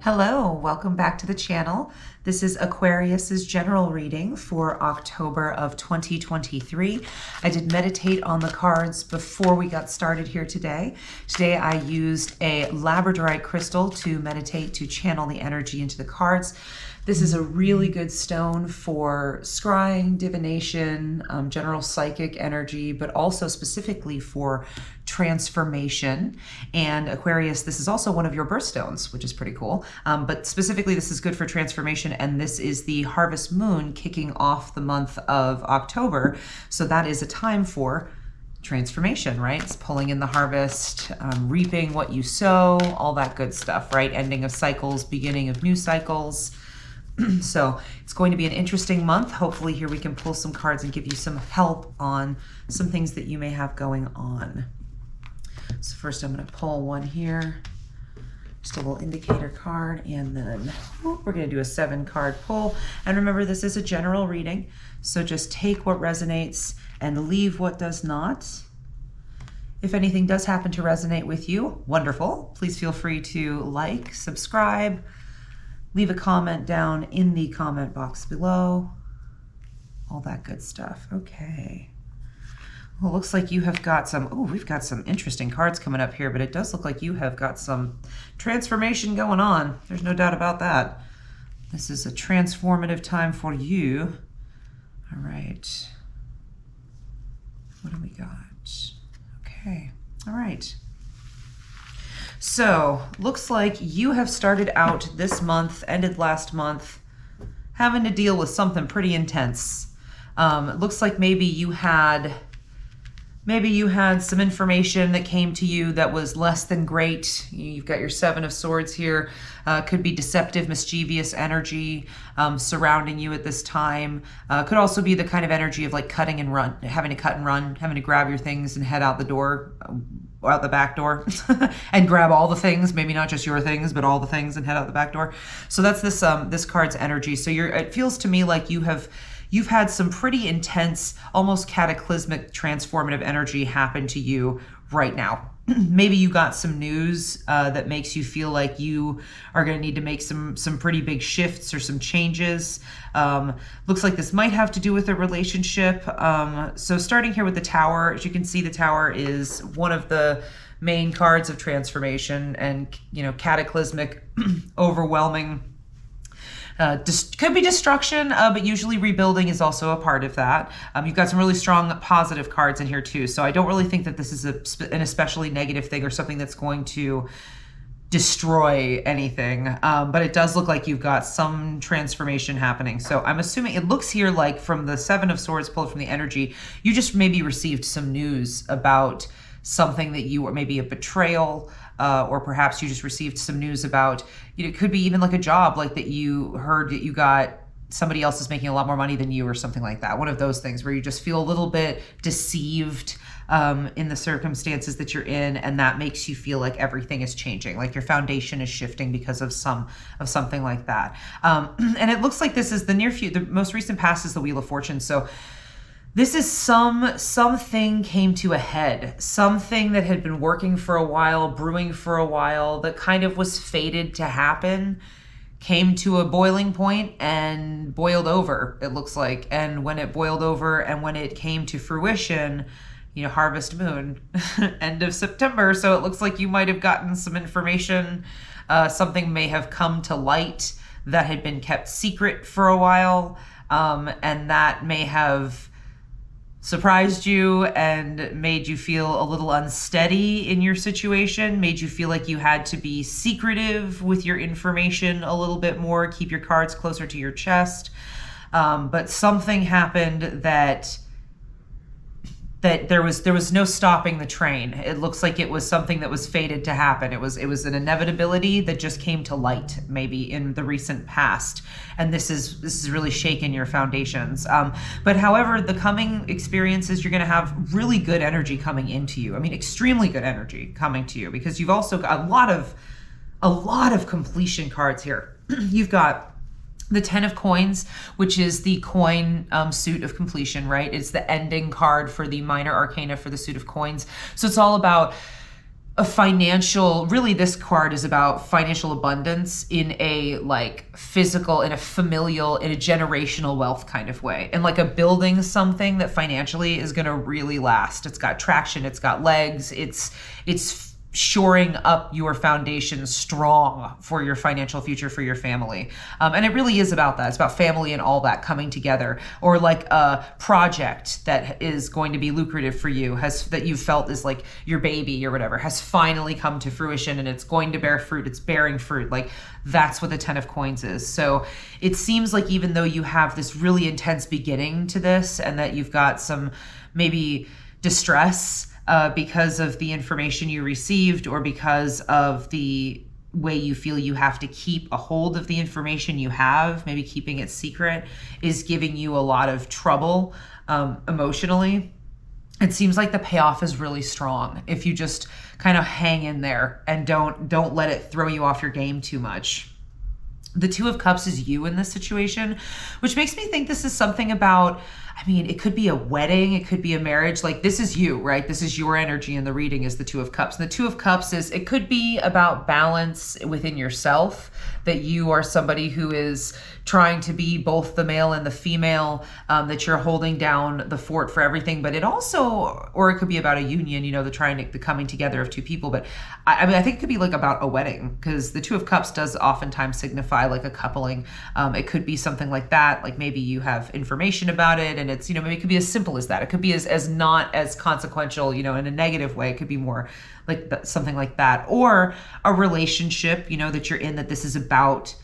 Hello, welcome back to the channel. This is Aquarius's general reading for October of 2023. I did meditate on the cards before we got started here today. Today I used a Labradorite crystal to meditate, to channel the energy into the cards. This is a really good stone for scrying, divination, general psychic energy, but also specifically for transformation. And Aquarius, this is also one of your birthstones, which is pretty cool. But specifically, this is good for transformation, and this is the harvest moon kicking off the month of October. So that is a time for transformation, right? It's pulling in the harvest, reaping what you sow, all that good stuff, right? Ending of cycles, beginning of new cycles. So it's going to be an interesting month. Hopefully here we can pull some cards and give you some help on some things that you may have going on. So first I'm going to pull one here, just a little indicator card, and then we're going to do a 7-card pull. And remember, this is a general reading, so just take what resonates and leave what does not. If anything does happen to resonate with you, wonderful. Please feel free to like, subscribe, leave a comment down in the comment box below. All that good stuff. Okay. Well, it looks like you have got some, we've got some interesting cards coming up here, but it does look like you have got some transformation going on. There's no doubt about that. This is a transformative time for you. All right. What do we got? Okay. All right. So, looks like you have started out this month, ended last month, having to deal with something pretty intense. It looks like maybe you had some information that came to you that was less than great. You've got your 7 of Swords here. Could be deceptive, mischievous energy surrounding you at this time. Could also be the kind of energy of like cutting and run, having to cut and run, having to grab your things and head out the door, out the back door and grab all the things, maybe not just your things, but all the things, and head out the back door. So that's this this card's energy. So it feels to me like you've had some pretty intense, almost cataclysmic, transformative energy happen to you right now. Maybe you got some news that makes you feel like you are going to need to make some pretty big shifts or some changes. Looks like this might have to do with a relationship. So starting here with the Tower, as you can see, the Tower is one of the main cards of transformation and, you know, cataclysmic, overwhelming. Could be destruction, but usually rebuilding is also a part of that. You've got some really strong positive cards in here too, so I don't really think that this is an especially negative thing or something that's going to destroy anything, but it does look like you've got some transformation happening. So I'm assuming it looks here like from the 7 of Swords pulled from the energy, you just maybe received some news about something that you, or maybe a betrayal, or perhaps you just received some news about, you know, it could be even like a job, like that you heard that you got somebody else is making a lot more money than you or something like that. One of those things where you just feel a little bit deceived in the circumstances that you're in, and that makes you feel like everything is changing, like your foundation is shifting because of something like that. And it looks like this is the near future. The most recent past is the Wheel of Fortune. So this is something came to a head, something that had been working for a while, brewing for a while, that kind of was fated to happen, came to a boiling point and boiled over, it looks like. And when it boiled over and when it came to fruition, you know, harvest moon, end of September. So it looks like you might have gotten some information, something may have come to light that had been kept secret for a while, and that may have surprised you and made you feel a little unsteady in your situation, made you feel like you had to be secretive with your information a little bit more, keep your cards closer to your chest. But something happened that there was no stopping the train. It looks like it was something that was fated to happen. It was an inevitability that just came to light maybe in the recent past. And this is really shaken your foundations. But however, the coming experiences, you're going to have really good energy coming into you. I mean, extremely good energy coming to you, because you've also got a lot of completion cards here. You've got the 10 of Coins, which is the coin suit of completion, right? It's the ending card for the minor arcana for the suit of coins. So it's all about a financial, really this card is about financial abundance in a like physical, in a familial, in a generational wealth kind of way. And like a building something that financially is going to really last. It's got traction, it's got legs, it's shoring up your foundation strong for your financial future, for your family. And it really is about that. It's about family and all that coming together, or like a project that is going to be lucrative for you, that you felt is like your baby or whatever, has finally come to fruition and it's going to bear fruit. It's bearing fruit. Like that's what the 10 of coins is. So it seems like even though you have this really intense beginning to this, and that you've got some maybe distress because of the information you received, or because of the way you feel you have to keep a hold of the information you have, maybe keeping it secret is giving you a lot of trouble emotionally. It seems like the payoff is really strong if you just kind of hang in there and don't let it throw you off your game too much. The 2 of Cups is you in this situation, which makes me think this is something about, I mean, it could be a wedding, it could be a marriage. Like this is you, right? This is your energy in the reading, is the 2 of Cups. And the 2 of Cups is, it could be about balance within yourself, that you are somebody who is trying to be both the male and the female, that you're holding down the fort for everything. But it also, or it could be about a union, you know, the coming together of 2 people. But I mean, I think it could be like about a wedding, because the 2 of Cups does oftentimes signify like a coupling. It could be something like that. Like maybe you have information about it, and it's, you know, maybe it could be as simple as that. It could be as not as consequential, you know, in a negative way. It could be more like something like that, or a relationship, you know, that you're in, that this is about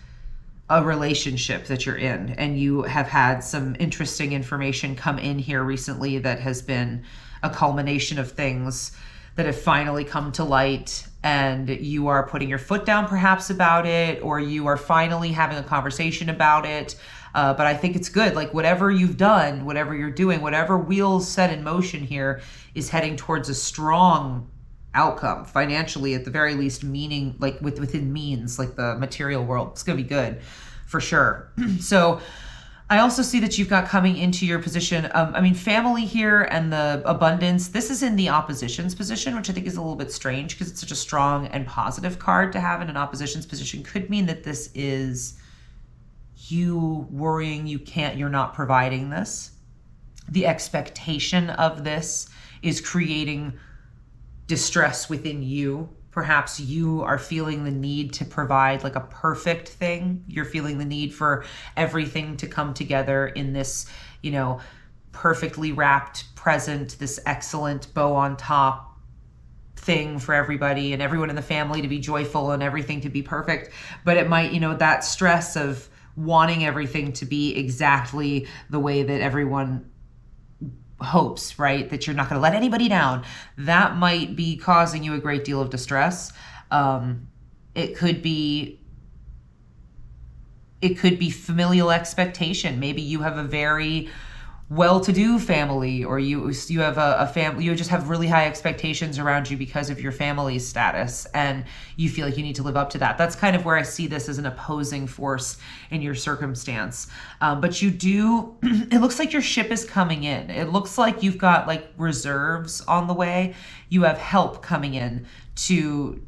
a relationship that you're in, and you have had some interesting information come in here recently that has been a culmination of things that have finally come to light, and you are putting your foot down perhaps about it, or you are finally having a conversation about it. But I think it's good. Like whatever you've done, whatever you're doing, whatever wheels set in motion here is heading towards a strong outcome financially, at the very least, meaning like within means, like the material world. It's going to be good for sure. So I also see that you've got coming into your position, I mean, family here and the abundance. This is in the opposition's position, which I think is a little bit strange because it's such a strong and positive card to have in an opposition's position. Could mean that this is you worrying you're not providing this. The expectation of this is creating distress within you. Perhaps you are feeling the need to provide like a perfect thing. You're feeling the need for everything to come together in this, you know, perfectly wrapped present, this excellent bow on top thing for everybody and everyone in the family to be joyful and everything to be perfect. But it might, you know, that stress of wanting everything to be exactly the way that everyone hopes, right? That you're not going to let anybody down. That might be causing you a great deal of distress. It could be familial expectation. Maybe you have a very well-to-do family, or you have a family, you just have really high expectations around you because of your family's status, and you feel like you need to live up to that. That's kind of where I see this as an opposing force in your circumstance. But you do, it looks like your ship is coming in. It looks like you've got like reserves on the way. You have help coming in to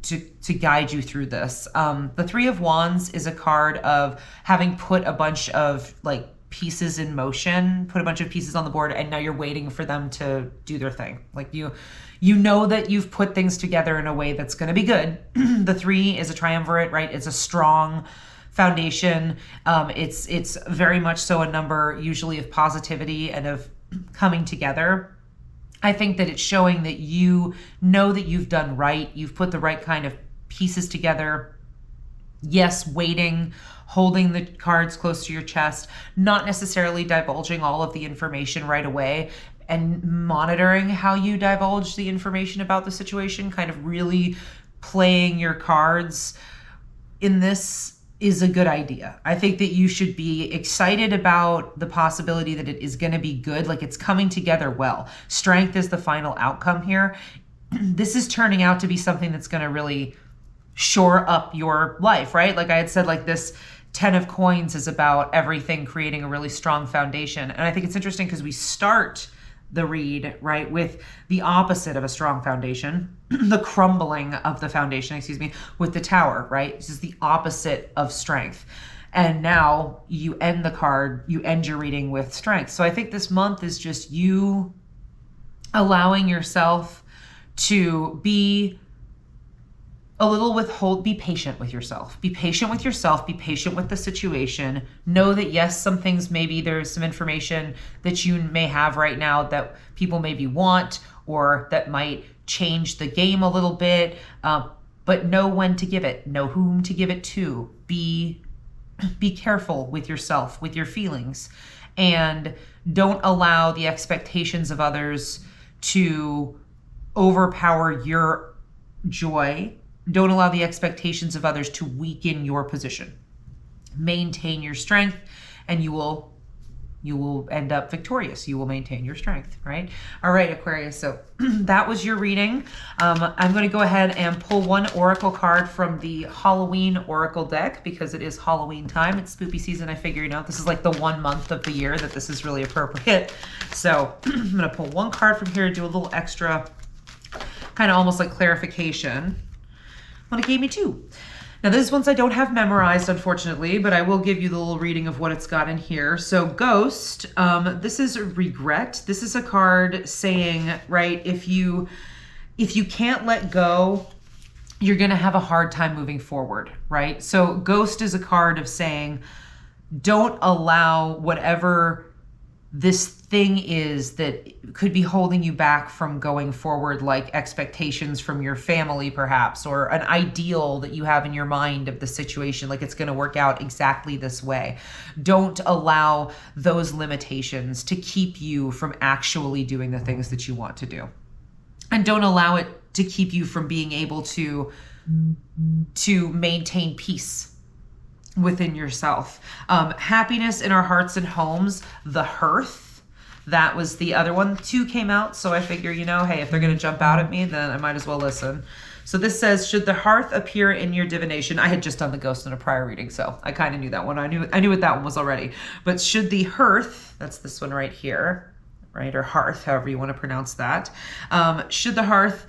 guide you through this. The 3 of Wands is a card of having put a bunch of like pieces in motion, put a bunch of pieces on the board, and now you're waiting for them to do their thing. Like you know that you've put things together in a way that's going to be good. The 3 is a triumvirate, right? It's a strong foundation. It's very much so a number usually of positivity and of coming together. I think that it's showing that you know that you've done right. You've put the right kind of pieces together. Yes, waiting, holding the cards close to your chest, not necessarily divulging all of the information right away, and monitoring how you divulge the information about the situation, kind of really playing your cards in this is a good idea. I think that you should be excited about the possibility that it is going to be good, like it's coming together well. Strength is the final outcome here. This is turning out to be something that's going to really shore up your life, right? Like I had said, like this 10 of coins is about everything creating a really strong foundation. And I think it's interesting because we start the read, right, with the opposite of a strong foundation, the crumbling of the foundation, excuse me, with the Tower, right? This is the opposite of strength. And now you end you end your reading with strength. So I think this month is just you allowing yourself to be a little be patient with yourself. Be patient with yourself. Be patient with the situation. Know that yes, some things, maybe there's some information that you may have right now that people maybe want, or that might change the game a little bit. But know when to give it. Know whom to give it to. Be careful with yourself, with your feelings, and don't allow the expectations of others to overpower your joy. Don't allow the expectations of others to weaken your position. Maintain your strength, and you will end up victorious. You will maintain your strength, right? All right, Aquarius, so that was your reading. I'm going to go ahead and pull one oracle card from the Halloween oracle deck, because it is Halloween time. It's spooky season. I figure, this is like the 1 month of the year that this is really appropriate. So I'm going to pull one card from here, do a little extra, kind of almost like clarification. Well, it gave me two. Now, this ones I don't have memorized, unfortunately, but I will give you the little reading of what it's got in here. So Ghost, this is regret. This is a card saying, right, if you can't let go, you're going to have a hard time moving forward, right? So Ghost is a card of saying, don't allow whatever this thing is that could be holding you back from going forward, like expectations from your family perhaps, or an ideal that you have in your mind of the situation, like it's going to work out exactly this way. Don't allow those limitations to keep you from actually doing the things that you want to do. And don't allow it to keep you from being able to maintain peace within yourself. Happiness in our hearts and homes, the hearth, that was the other one. Two came out, so I figure, hey, if they're going to jump out at me, then I might as well listen. So this says, should the hearth appear in your divination? I had just done the Ghost in a prior reading, so I kind of knew that one. I knew what that one was already. But should the hearth, that's this one right here, right, or hearth, however you want to pronounce that, should the hearth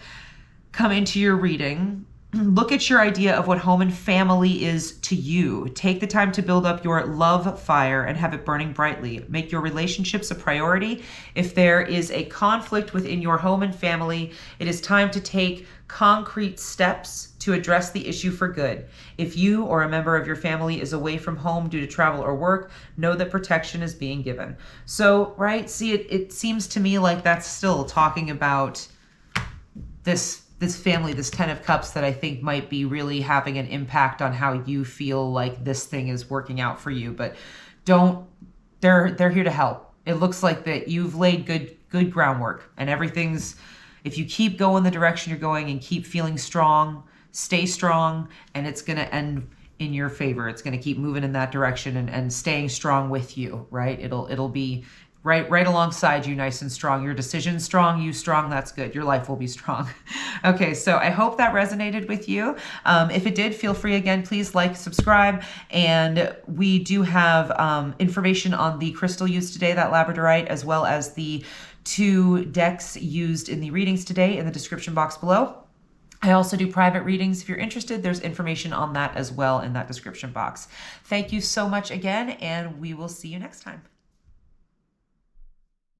come into your reading, look at your idea of what home and family is to you. Take the time to build up your love fire and have it burning brightly. Make your relationships a priority. If there is a conflict within your home and family, it is time to take concrete steps to address the issue for good. If you or a member of your family is away from home due to travel or work, know that protection is being given. So, right, see, it seems to me like that's still talking about this family, this 10 of Cups, that I think might be really having an impact on how you feel like this thing is working out for you. But they're here to help. It looks like that you've laid good groundwork, and if you keep going the direction you're going and keep feeling strong, stay strong, and it's going to end in your favor. It's going to keep moving in that direction and staying strong with you, right? It'll be right alongside you, nice and strong. Your decision's strong, you strong, that's good. Your life will be strong. Okay, so I hope that resonated with you. If it did, feel free again, please like, subscribe. And we do have information on the crystal used today, that Labradorite, as well as the 2 decks used in the readings today in the description box below. I also do private readings. If you're interested, there's information on that as well in that description box. Thank you so much again, and we will see you next time.